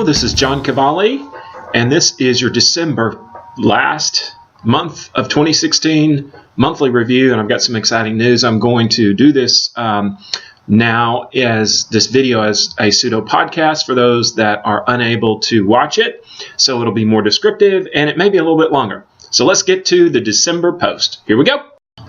Hello, this is John Kvale, and this is your December last month of 2016 monthly review, and I've got some exciting news. I'm going to do this now as this video as a pseudo podcast for those that are unable to watch it, so it'll be more descriptive and it may be a little bit longer. So let's get to the December post. Here we go.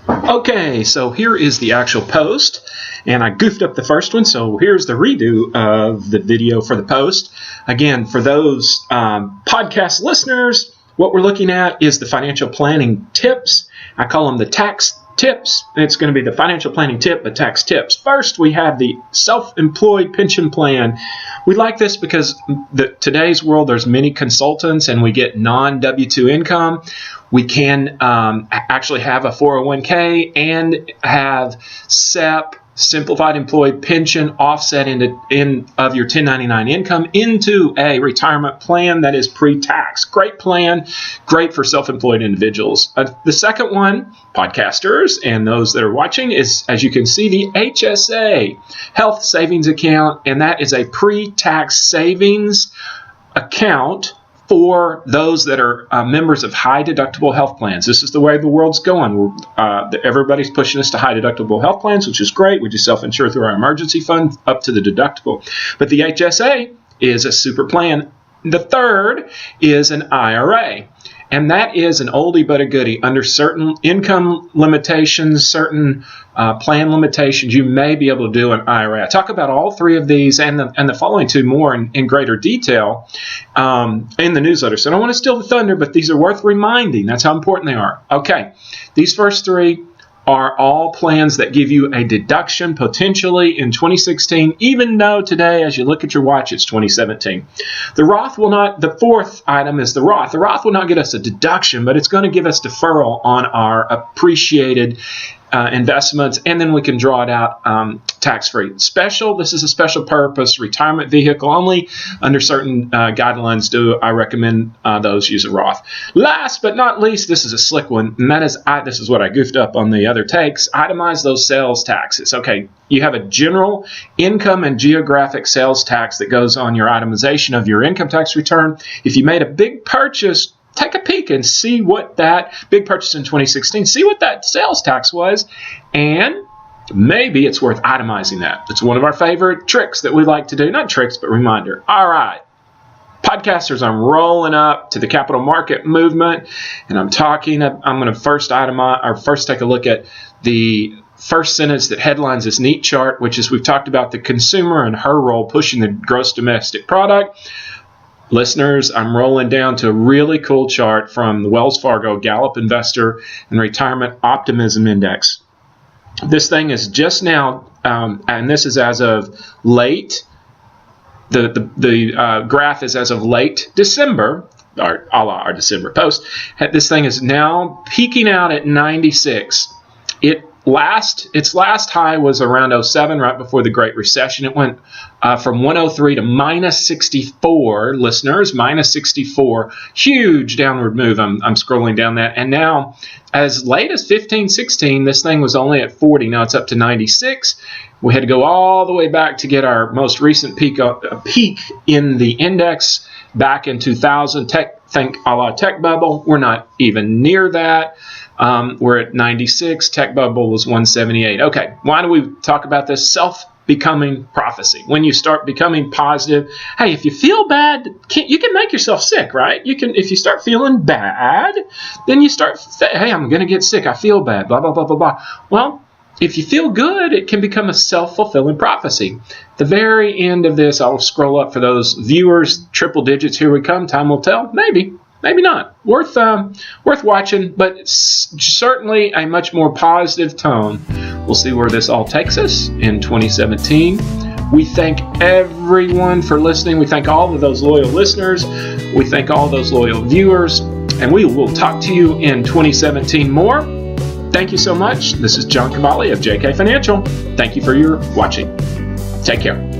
Okay, so here is the actual post, and I goofed up the first one, so here's the redo of the video for the post. Again, for those podcast listeners, what we're looking at is the financial planning tips. I call them the tax tips. It's going to be the financial planning tip, but tax tips. First, we have the self-employed pension plan. We like this because today's world, there's many consultants, and we get non-W-2 income. We can actually have a 401k and have SEP, simplified employee pension, offset of your 1099 income into a retirement plan that is pre-tax. Great plan, great for self-employed individuals. The second one, podcasters and those that are watching, is, as you can see, the HSA, Health Savings Account, and that is a pre-tax savings account for those that are members of high deductible health plans. This is the way the world's going. Everybody's pushing us to high deductible health plans, which is great. We just self-insure through our emergency fund up to the deductible. But the HSA is a super plan. The third is an IRA. And that is an oldie but a goodie. Under certain income limitations, certain plan limitations, you may be able to do an IRA. I talk about all three of these and the following two more in greater detail in the newsletter. So I don't want to steal the thunder, but these are worth reminding. That's how important they are. Okay, these first three are all plans that give you a deduction potentially in 2016, even though today, as you look at your watch, it's 2017. The Roth will not, the fourth item is the Roth. The Roth will not get us a deduction, but it's going to give us deferral on our appreciated investments, and then we can draw it out tax-free. This is a special purpose retirement vehicle only. Under certain guidelines, I recommend those use a Roth. Last but not least, this is a slick one, and that is, this is what I goofed up on the other takes. Itemize those sales taxes. Okay, you have a general income and geographic sales tax that goes on your itemization of your income tax return. If you made a big purchase, take a peek and see what that big purchase in 2016, see what that sales tax was, and maybe it's worth itemizing that. It's one of our favorite tricks that we like to do. Not tricks, but reminder. All right. Podcasters, I'm rolling up to the capital market movement, and I'm going to first take a look at the first sentence that headlines this neat chart, which is we've talked about the consumer and her role pushing the gross domestic product. Listeners, I'm rolling down to a really cool chart from the Wells Fargo Gallup Investor and Retirement Optimism Index. This thing is just now, and this is as of late, the graph is as of late December, or a la our December post. This thing is now peaking out at 96. Its last high was around 07, right before the Great Recession. It went from 103 to minus 64, listeners, minus 64. Huge downward move. I'm scrolling down that. And now, as late as 15, 16, this thing was only at 40. Now it's up to 96. We had to go all the way back to get our most recent peak in the index back in 2000. Think a la tech bubble. We're not even near that. We're at 96. Tech bubble was 178. Okay, why do we talk about this? Self-becoming prophecy. When you start becoming positive, hey, if you feel bad, you can make yourself sick, right? You can, if you start feeling bad, then you start, hey, I'm going to get sick. I feel bad, blah, blah, blah, blah, blah. Well, if you feel good, it can become a self-fulfilling prophecy. The very end of this, I'll scroll up for those viewers, triple digits, here we come. Time will tell. Maybe not. Worth watching, but certainly a much more positive tone. We'll see where this all takes us in 2017. We thank everyone for listening. We thank all of those loyal listeners. We thank all those loyal viewers. And we will talk to you in 2017 more. Thank you so much. This is John Kvale of JK Financial. Thank you for your watching. Take care.